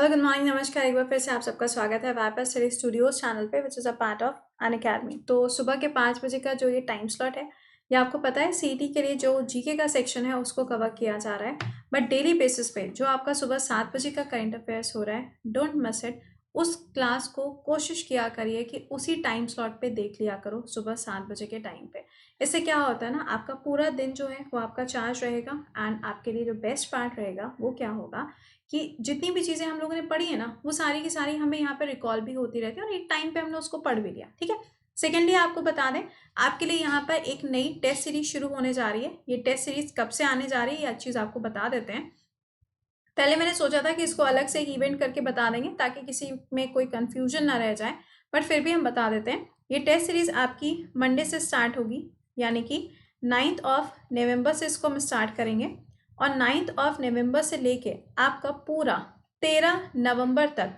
Hello good morning नमस्कार। एक बार फिर से आप सबका स्वागत है वाईपीएस स्टडी स्टूडियोज चैनल पे which is a part of Unacademy. तो सुबह के 5 बजे का जो ये टाइम स्लॉट है, ये आपको पता है सीईटी के लिए जो जीके का सेक्शन है उसको कवर किया जा रहा है। बट डेली बेसिस पे जो आपका सुबह 7 बजे का करंट अफेयर्स हो रहा है, डोंट मिस इट। उस क्लास को कोशिश किया करिए कि उसी टाइम स्लॉट पे देख लिया करो, सुबह 7 बजे के टाइम पे। इससे क्या होता है ना, आपका पूरा दिन जो है वो आपका चार्ज रहेगा। एंड आपके लिए जो बेस्ट पार्ट रहेगा वो क्या होगा कि जितनी भी चीज़ें हम लोगों ने पढ़ी है ना, वो सारी की सारी हमें यहाँ पे रिकॉल भी होती रहती है और एक टाइम पे हमने उसको पढ़ भी लिया। ठीक है। सेकेंडली आपको बता दें, आपके लिए यहाँ पर एक नई टेस्ट सीरीज शुरू होने जा रही है। ये टेस्ट सीरीज कब से आने जा रही है ये अच्छी चीज़ आपको बता देते हैं। पहले मैंने सोचा था कि इसको अलग से एक इवेंट करके बता देंगे ताकि किसी में कोई कंफ्यूजन ना रह जाए, बट फिर भी हम बता देते हैं। ये टेस्ट सीरीज आपकी मंडे से स्टार्ट होगी, यानी कि 9 नवंबर से इसको हम स्टार्ट करेंगे। और 9 नवंबर से लेके आपका पूरा 13 नवंबर तक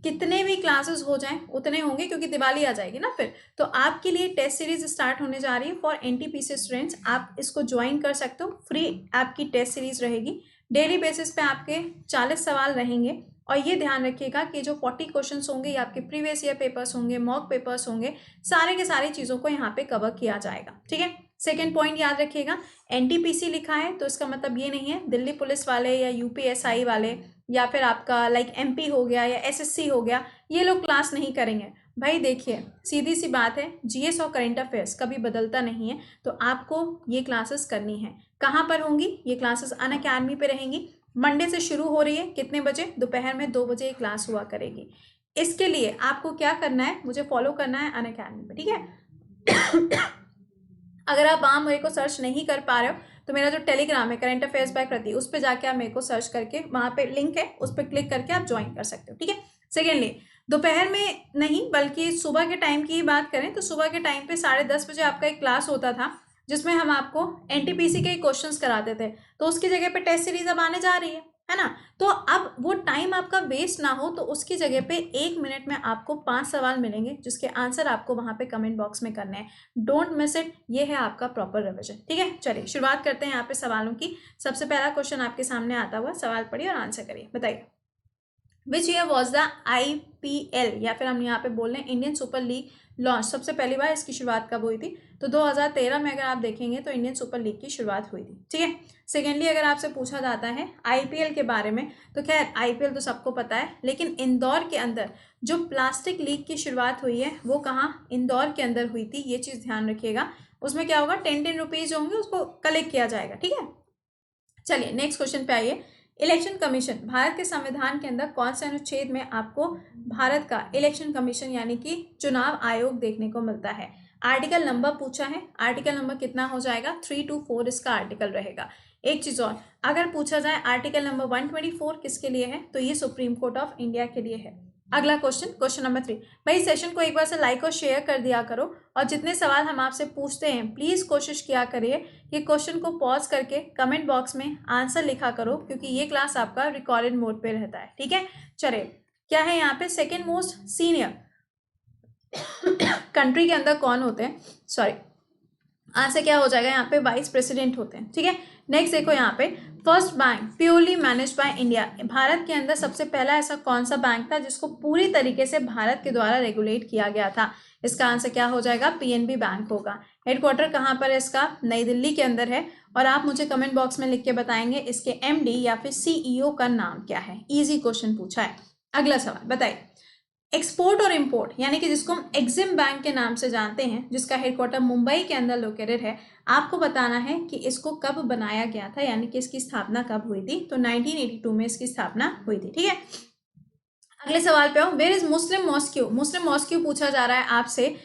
कितने भी क्लासेस हो जाएं उतने होंगे, क्योंकि दिवाली आ जाएगी ना फिर। तो आपके लिए टेस्ट सीरीज स्टार्ट होने जा रही है फॉर एनटीपीसी स्टूडेंट्स। आप इसको ज्वाइन कर सकते हो, फ्री आपकी टेस्ट सीरीज रहेगी। डेली बेसिस पे आपके 40 सवाल रहेंगे। और ये ध्यान रखिएगा कि जो 40 क्वेश्चन होंगे ये आपके प्रीवियस ईयर पेपर्स होंगे, मॉक पेपर्स होंगे, सारे के सारी चीज़ों को यहाँ पे कवर किया जाएगा। ठीक है। सेकेंड पॉइंट याद रखिएगा, एनटीपीसी लिखा है तो इसका मतलब ये नहीं है दिल्ली पुलिस वाले या यूपीएसआई वाले या फिर आपका लाइक एमपी हो गया या एसएससी हो गया, ये लोग क्लास नहीं करेंगे। भाई देखिए, सीधी सी बात है, जीएस और करंट अफेयर्स कभी बदलता नहीं है, तो आपको ये क्लासेस करनी है। कहाँ पर होंगी ये क्लासेस? अनअकैडमी पे रहेंगी। मंडे से शुरू हो रही है, कितने बजे? दोपहर में 2 बजे ये क्लास हुआ करेगी। इसके लिए आपको क्या करना है, मुझे फॉलो करना है अनअकैडमी पे। ठीक है। अगर आप वहाँ मेरे को सर्च नहीं कर पा रहे हो तो मेरा जो टेलीग्राम है करंट अफेयर्स बाय कृति, उस पर जाके आप मेरे को सर्च करके, वहाँ पे लिंक है, उस पर क्लिक करके आप ज्वाइन कर सकते हो। ठीक है। सेकेंडली, दोपहर में नहीं बल्कि सुबह के टाइम की ही बात करें तो सुबह के टाइम पे 10:30 बजे आपका एक क्लास होता था जिसमें हम आपको एनटीपीसी के क्वेश्चंस कराते थे। तो उसकी जगह पे टेस्ट सीरीज अब आने जा रही है ना। तो अब वो टाइम आपका वेस्ट ना हो तो उसकी जगह पे 1 मिनट में आपको 5 सवाल मिलेंगे जिसके आंसर आपको वहां पे कमेंट बॉक्स में करने हैं। डोंट मिस इट, ये है आपका प्रॉपर रिविजन। ठीक है, चलिए शुरुआत करते हैं यहाँ पे सवालों की। सबसे पहला क्वेश्चन आपके सामने आता हुआ, सवाल पढ़िए और आंसर करिए। बताइए, which year was the IPL या फिर हम यहाँ पे बोल रहे हैं इंडियन सुपर लीग लॉन्च? सबसे पहली बार इसकी शुरुआत कब हुई थी? तो 2013 में अगर आप देखेंगे तो इंडियन सुपर लीग की शुरुआत हुई थी। ठीक है। सेकेंडली, अगर आपसे पूछा जाता है आईपीएल के बारे में तो खैर आईपीएल तो सबको पता है, लेकिन इंदौर के अंदर जो प्लास्टिक लीग की शुरुआत हुई है वो कहाँ? इंदौर के अंदर हुई थी। ये चीज़ ध्यान रखिएगा। उसमें क्या होगा, 10 रुपीज़ होंगे, उसको कलेक्ट किया जाएगा। ठीक है। चलिए नेक्स्ट क्वेश्चन पे आइए। इलेक्शन कमीशन, भारत के संविधान के अंदर कौन से अनुच्छेद में आपको भारत का इलेक्शन कमीशन यानी कि चुनाव आयोग देखने को मिलता है? आर्टिकल नंबर पूछा है, आर्टिकल नंबर कितना हो जाएगा? 324 इसका आर्टिकल रहेगा। एक चीज और, अगर पूछा जाए आर्टिकल नंबर 124 किसके लिए है तो ये सुप्रीम कोर्ट ऑफ इंडिया के लिए है। अगला क्वेश्चन, क्वेश्चन नंबर 3। भाई सेशन को एक बार से लाइक और शेयर कर दिया करो, और जितने सवाल हम आपसे पूछते हैं प्लीज कोशिश किया करिए कि क्वेश्चन को पॉज करके कमेंट बॉक्स में आंसर लिखा करो, क्योंकि ये क्लास आपका रिकॉर्डेड मोड पे रहता है। ठीक है। चलिए, क्या है यहाँ पे? सेकेंड मोस्ट सीनियर कंट्री के अंदर कौन होते हैं? सॉरी, आंसर क्या हो जाएगा यहाँ पे? वाइस प्रेसिडेंट होते हैं। ठीक है। नेक्स्ट देखो यहाँ पे, first bank purely manage by India, Bharat के अंदर सबसे पहला ऐसा कौन सा बैंक था जिसको पूरी तरीके से भारत के द्वारा रेगुलेट किया गया था? इसका आंसर क्या हो जाएगा? पीएनबी बैंक होगा। हेडक्वार्टर कहाँ पर है इसका? नई दिल्ली के अंदर है। और आप मुझे कमेंट बॉक्स में लिख के बताएंगे इसके एमडी या फिर सीईओ का नाम क्या है। इजी क्वेश्चन पूछा है। अगला सवाल बताइए, एक्सपोर्ट और इंपोर्ट यानी कि जिसको हम एग्जिम बैंक के नाम से जानते हैं, जिसका हेडक्वार्टर मुंबई के अंदर लोकेटेड है, आपको बताना है कि इसको कब बनाया गया था, यानी कि इसकी स्थापना कब हुई थी? तो 1982 में इसकी स्थापना हुई थी। ठीक है। अगले सवाल पे आओ, where is Muslim mosque? Muslim mosque पूछा जा रहा है आपसे,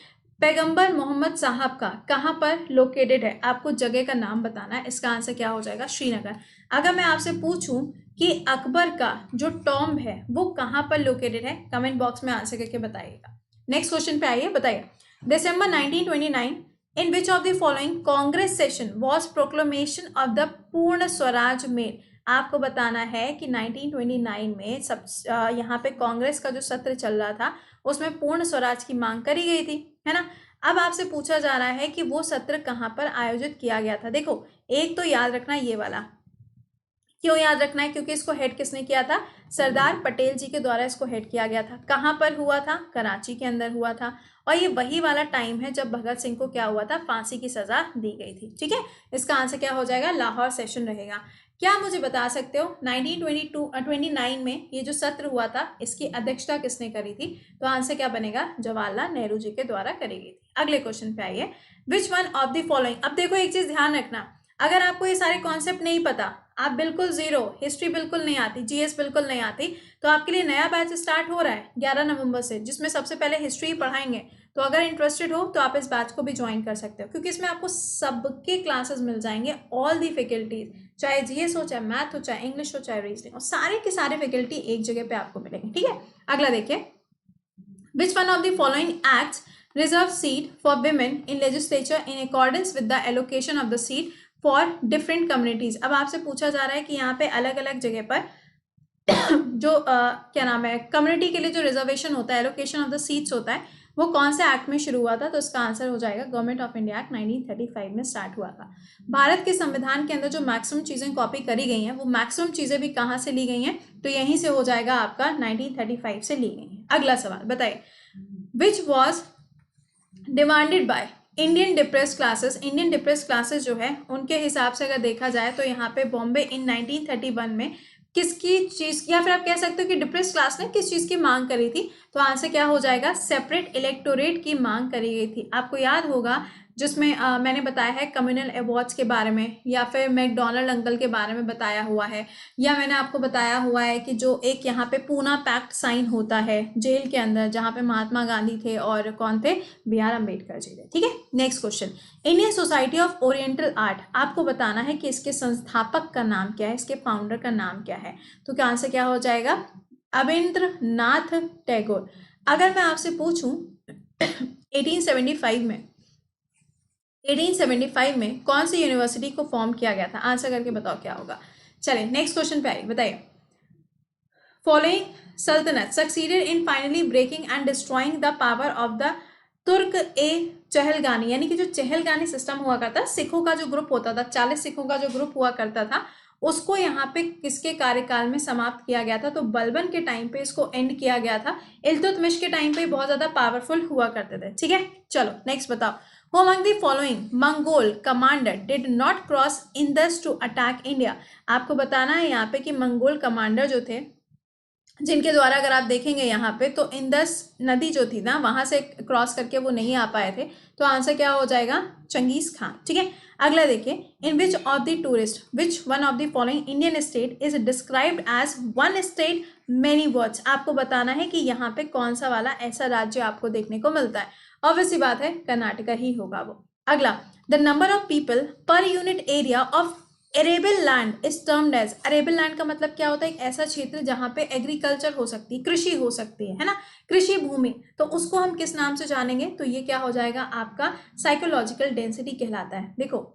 पैगंबर मोहम्मद साहब का कहाँ पर लोकेटेड है? आपको जगह का नाम बताना है। इसका आंसर क्या हो जाएगा? श्रीनगर। अगर मैं आपसे पूछूं कि अकबर का जो टॉम्ब है वो कहाँ पर लोकेटेड है, कमेंट बॉक्स में आंसर करके बताइएगा। नेक्स्ट क्वेश्चन पे आइए। बताइए, December 1929 in which of the following Congress session was proclamation of the Purna Swaraj mail? आपको बताना है कि 1929 में सब यहाँ पे कांग्रेस का जो सत्र चल रहा था उसमें पूर्ण स्वराज की मांग करी गई थी, है ना। अब आपसे पूछा जा रहा है कि वो सत्र कहाँ पर आयोजित किया गया था। देखो, एक तो याद रखना ये वाला क्यों याद रखना है? क्योंकि इसको हेड किसने किया था? सरदार पटेल जी के द्वारा इसको हेड किया गया था। कहाँ पर हुआ था? कराची के अंदर हुआ था। और ये वही वाला टाइम है जब भगत सिंह को क्या हुआ था? फांसी की सजा दी गई थी। ठीक है, इसका आंसर क्या हो जाएगा? लाहौर सेशन रहेगा। क्या मुझे बता सकते हो 1929 में ये जो सत्र हुआ था इसकी अध्यक्षता किसने करी थी? तो आंसर क्या बनेगा? जवाहरलाल नेहरू जी के द्वारा करी गई थी। अगले क्वेश्चन पे आइए, विच वन ऑफ द फॉलोइंग। अब देखो एक चीज ध्यान रखना, अगर आपको ये सारे कॉन्सेप्ट नहीं पता, आप बिल्कुल जीरो, हिस्ट्री बिल्कुल नहीं आती, जीएस बिल्कुल नहीं आती, तो आपके लिए नया बैच स्टार्ट हो रहा है 11 नवंबर से, जिसमें सबसे पहले हिस्ट्री पढ़ाएंगे। तो अगर इंटरेस्टेड हो तो आप इस बैच को भी ज्वाइन कर सकते हो, क्योंकि इसमें आपको सबके क्लासेस मिल जाएंगे, ऑल दी फैकल्टीज, चाहे जीएस हो, चाहे मैथ हो, चाहे इंग्लिश हो, चाहे रीजनिंग हो, सारे के सारे फैकल्टी एक जगह पे आपको मिलेंगे। ठीक है, अगला देखिए, विच one of the following acts reserve seat for women in legislature in accordance with the allocation of the seat for different communities. अब आपसे पूछा जा रहा है कि यहाँ पे अलग अलग जगह पर जो क्या नाम है, कम्युनिटी के लिए जो रिजर्वेशन होता है, एलोकेशन ऑफ द सीट्स होता है, वो कौन से एक्ट में शुरू हुआ था? तो इसका आंसर हो जाएगा गवर्नमेंट ऑफ इंडिया एक्ट 1935 में स्टार्ट हुआ था। भारत के संविधान के अंदर जो मैक्सिमम चीजें कॉपी करी गई हैं, वो मैक्सिमम चीजें भी कहाँ से ली गई हैं? तो यहीं से हो जाएगा आपका 1935 से ली गई है। अगला सवाल बताइए, which was demanded by Indian depress classes. Indian depress classes जो है उनके हिसाब से अगर देखा जाए तो यहाँ पे बॉम्बे इन 1931 में किसकी चीज, या फिर आप कह सकते हो कि डिप्रेस क्लास ने किस चीज की मांग करी थी? तो आंसर क्या हो जाएगा? सेपरेट इलेक्टोरेट की मांग करी गई थी। आपको याद होगा जिसमें मैंने बताया है कम्युनल अवार्ड्स के बारे में, या फिर मैकडोनाल्ड अंकल के बारे में बताया हुआ है, या मैंने आपको बताया हुआ है कि जो एक यहाँ पे पूना पैक्ट साइन होता है जेल के अंदर, जहाँ पे महात्मा गांधी थे और कौन थे? बी.आर. अम्बेडकर जी थे। ठीक है, next question, Indian society of oriental art, आपको बताना है कि इसके संस्थापक का नाम क्या है, इसके फाउंडर का नाम क्या है? तो क्या आंसर क्या हो जाएगा? अविंद्र नाथ टैगोर। अगर मैं आपसे पूछूं 1875 में कौन सी यूनिवर्सिटी को फॉर्म किया गया था? आंसर करके बताओ क्या होगा। चलिए नेक्स्ट क्वेश्चन पे आइए, बताइए, फॉलोइंग सल्तनत succeeded in finally breaking and destroying the power of the Turk ए चहलगानी। यानी कि जो चहलगानी सिस्टम हुआ करता, सिखों का जो ग्रुप होता था, 40 सिखों का जो ग्रुप हुआ करता था, उसको यहाँ पे किसके कार्यकाल में समाप्त किया गया था? तो बलबन के टाइम पे इसको एंड किया गया था। इल्तुतमिश के टाइम पे बहुत ज्यादा पावरफुल हुआ करते थे। ठीक है, चलो नेक्स्ट बताओ, Who among the following Mongol commander did not cross Indus to attack India? आपको बताना है यहाँ पे कि मंगोल कमांडर जो थे, जिनके द्वारा अगर आप देखेंगे यहाँ पे तो इंदस नदी जो थी ना, वहां से क्रॉस करके वो नहीं आ पाए थे। तो आंसर क्या हो जाएगा? Genghis Khan. ठीक है, अगला देखिए, in which of the tourist which one of the following Indian state is described as one state many worlds. आपको बताना है कि यहाँ पे कौन सा वाला ऐसा राज्य आपको देखने को मिलता है। ऑब्वियसली बात है कर्नाटका ही होगा वो। अगला, the number of people per unit area of arable land is termed as. Arable land का मतलब क्या होता है? एक ऐसा क्षेत्र जहां पे एग्रीकल्चर हो सकती है, कृषि हो सकती है ना, कृषि भूमि। तो उसको हम किस नाम से जानेंगे? तो ये क्या हो जाएगा? आपका साइकोलॉजिकल डेंसिटी कहलाता है। देखो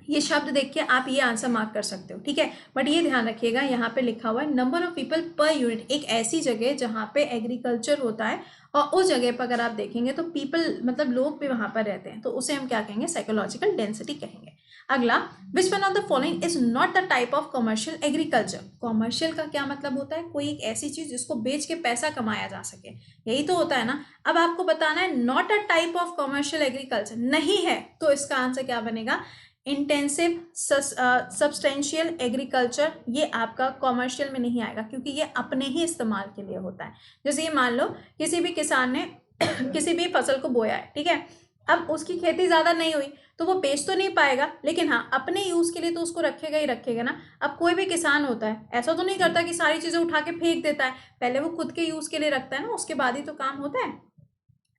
ये शब्द देख के आप ये आंसर मार्क कर सकते हो। ठीक है, बट ये ध्यान रखिएगा यहाँ पे लिखा हुआ है number of people per unit, एक ऐसी जगह जहाँ पे एग्रीकल्चर होता है और उस जगह पर अगर आप देखेंगे तो पीपल मतलब लोग भी वहां पर रहते हैं, तो उसे हम क्या कहेंगे? साइकोलॉजिकल डेंसिटी कहेंगे। अगला, विच one of the following is not the type of commercial agriculture. Commercial का क्या मतलब होता है? कोई एक ऐसी चीज जिसको बेच के पैसा कमाया जा सके, यही तो होता है ना। अब आपको बताना है not a type of commercial agriculture नहीं है, तो इसका आंसर क्या बनेगा? Intensive substantial agriculture. ये आपका कॉमर्शियल में नहीं आएगा, क्योंकि ये अपने ही इस्तेमाल के लिए होता है। जैसे ये मान लो किसी भी किसान ने किसी भी फसल को बोया है, ठीक है, अब उसकी खेती ज्यादा नहीं हुई तो वो बेच तो नहीं पाएगा, लेकिन हाँ अपने यूज के लिए तो उसको रखेगा ही रखेगा ना। अब कोई भी किसान होता है ऐसा तो नहीं करता कि सारी चीजें उठा के फेंक देता है, पहले वो खुद के यूज के लिए रखता है ना, उसके बाद ही तो काम होता है।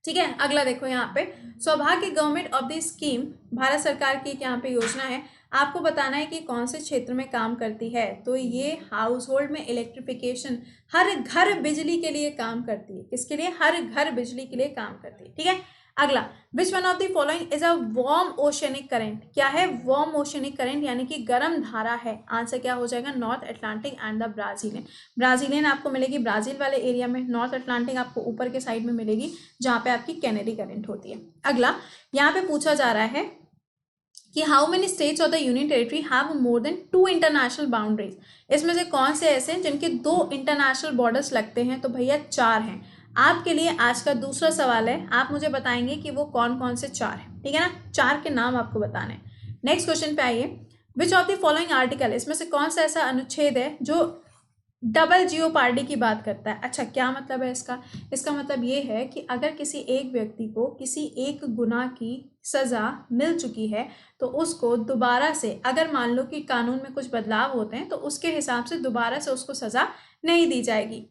ठीक है, अगला देखो यहाँ पे, सौभाग्य government of the scheme, Bharat सरकार की एक यहाँ पे योजना है। आपको बताना है कि कौन से क्षेत्र में काम करती है। तो ये हाउस होल्ड में इलेक्ट्रिफिकेशन, हर घर बिजली के लिए काम करती है। किसके लिए? हर घर बिजली के लिए काम करती है। ठीक है, अगला, विच one of the following is a warm oceanic current. क्या है वार्म ओशनिक करंट? यानी कि गर्म धारा है। आंसर क्या हो जाएगा? North Atlantic and the Brazilian. Brazilian आपको मिलेगी ब्राजील वाले एरिया में, नॉर्थ अटलांटिक आपको ऊपर के साइड में मिलेगी जहां पे आपकी कैनेडी करंट होती है। अगला, यहाँ पे पूछा जा रहा है कि how many states of the union territory have more than 2 international boundaries. इसमें से कौन से ऐसे हैं जिनके 2 इंटरनेशनल बॉर्डर्स लगते हैं? तो भैया 4 हैं। आपके लिए आज का दूसरा सवाल है, आप मुझे बताएंगे कि वो कौन कौन से 4 हैं, ठीक है ना? 4 के नाम आपको बताने हैं। नेक्स्ट क्वेश्चन पे आइए, विच ऑफ द फॉलोइंग आर्टिकल, इसमें से कौन सा ऐसा अनुच्छेद है जो डबल जियोपार्डी की बात करता है? अच्छा, क्या मतलब है इसका? इसका मतलब ये है कि अगर किसी एक व्यक्ति को किसी एक गुनाह की सज़ा मिल चुकी है तो उसको दोबारा से, अगर मान लो कि कानून में कुछ बदलाव होते हैं तो उसके हिसाब से दोबारा से उसको सज़ा नहीं दी जाएगी।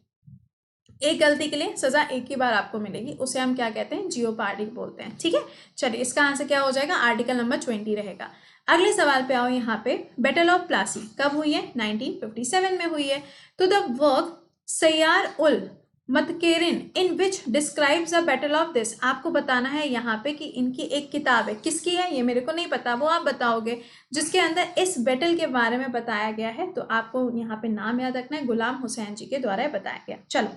एक गलती के लिए सज़ा एक ही बार आपको मिलेगी, उसे हम क्या कहते हैं? जियोपार्डी बोलते हैं, ठीक है। चलिए, इसका आंसर क्या हो जाएगा? आर्टिकल नंबर 20 रहेगा। अगले सवाल पे आओ, यहाँ पे बैटल ऑफ प्लासी कब हुई है? 1957 में हुई है। तो the work Siyar ul Mutakherin in which describes the battle of this, आपको बताना है यहाँ पे कि इनकी एक किताब है, किसकी है ये मेरे को नहीं पता, वो आप बताओगे, जिसके अंदर इस बैटल के बारे में बताया गया है। तो आपको यहाँ पे नाम याद रखना है, गुलाम हुसैन जी के द्वारा बताया गया। चलो,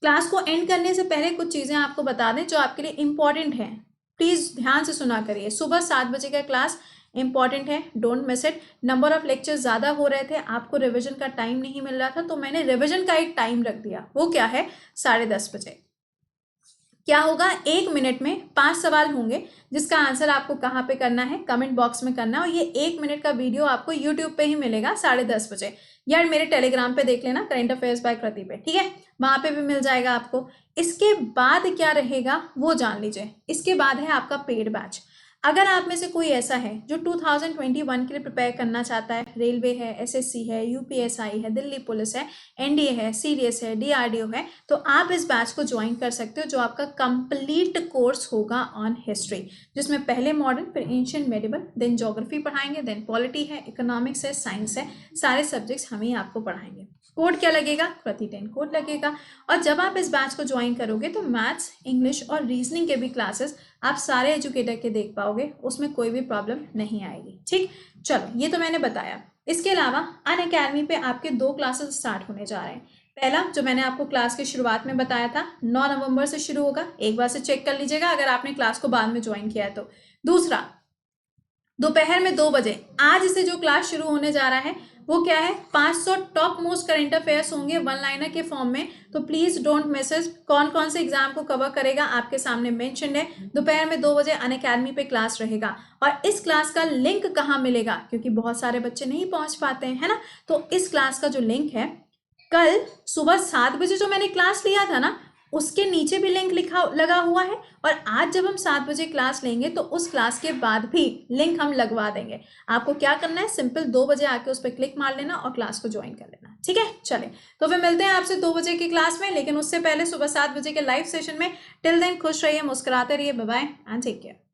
क्लास को एंड करने से पहले कुछ चीज़ें आपको बता दें जो आपके लिए इंपॉर्टेंट हैं, प्लीज़ ध्यान से सुना करिए। सुबह 7 बजे का क्लास इंपॉर्टेंट है, don't miss it. Number of lectures ज़्यादा हो रहे थे, आपको रिवीजन का टाइम नहीं मिल रहा था, तो मैंने रिवीजन का एक टाइम रख दिया, वो क्या है? 10:30 बजे। क्या होगा? 1 मिनट में 5 सवाल होंगे, जिसका आंसर आपको कहाँ पे करना है? कमेंट बॉक्स में करना है। और ये 1 मिनट का वीडियो आपको यूट्यूब पे ही मिलेगा 10:30 बजे, यार मेरे टेलीग्राम पे देख लेना, करंट अफेयर्स बाय कृति पे, ठीक है, वहाँ पे भी मिल जाएगा आपको। इसके बाद क्या रहेगा वो जान लीजिए। इसके बाद है आपका पेड बैच। अगर आप में से कोई ऐसा है जो 2021 के लिए प्रिपेयर करना चाहता है, रेलवे है, एसएससी है, यूपीएसआई है, दिल्ली पुलिस है, एनडीए है, सीडीएस है, डीआरडीओ है, तो आप इस बैच को ज्वाइन कर सकते हो, जो आपका कंप्लीट कोर्स होगा ऑन हिस्ट्री, जिसमें पहले मॉडर्न, फिर एंशिएंट मेडिवल, देन ज्योग्राफी पढ़ाएंगे, देन पॉलिटी है, इकोनॉमिक्स है, साइंस है, सारे सब्जेक्ट्स हम ही आपको पढ़ाएंगे। कोड क्या लगेगा? कृति 10 कोड लगेगा। और जब आप इस बैच को ज्वाइन करोगे तो मैथ्स, इंग्लिश और रीजनिंग के भी क्लासेस आप सारे एजुकेटर के देख पाओगे, उसमें कोई भी प्रॉब्लम नहीं आएगी, ठीक। चलो, ये तो मैंने बताया। इसके अलावा अनअकैडमी पे आपके 2 क्लासेस स्टार्ट होने जा रहे हैं। पहला, जो मैंने आपको क्लास के शुरुआत में बताया था, 9 नवंबर से शुरू होगा, एक बार से चेक कर लीजिएगा अगर आपने क्लास को बाद में ज्वाइन किया है तो। दूसरा, दोपहर में 2 बजे आज से जो क्लास शुरू होने जा रहा है वो क्या है? 500 टॉप मोस्ट करंट अफेयर्स होंगे 1 लाइनर के फॉर्म में, तो प्लीज डोंट मिस इट। कौन कौन से एग्जाम को कवर करेगा आपके सामने मेंशन है। दोपहर में 2 बजे अनअकैडमी पे क्लास रहेगा। और इस क्लास का लिंक कहाँ मिलेगा? क्योंकि बहुत सारे बच्चे नहीं पहुंच पाते हैं, है ना, तो इस क्लास का जो लिंक है, कल सुबह 7 बजे जो मैंने क्लास लिया था ना, उसके नीचे भी लिंक लगा हुआ है। और आज जब हम 7 बजे क्लास लेंगे तो उस क्लास के बाद भी लिंक हम लगवा देंगे। आपको क्या करना है? सिंपल 2 बजे आके उस पर क्लिक मार लेना और क्लास को ज्वाइन कर लेना, ठीक है। चले, तो फिर मिलते हैं आपसे 2 बजे की क्लास में, लेकिन उससे पहले सुबह 7 बजे के लाइव सेशन में। टिल देन खुश रहिए, मुस्कुराते रहिए, bye bye and take care.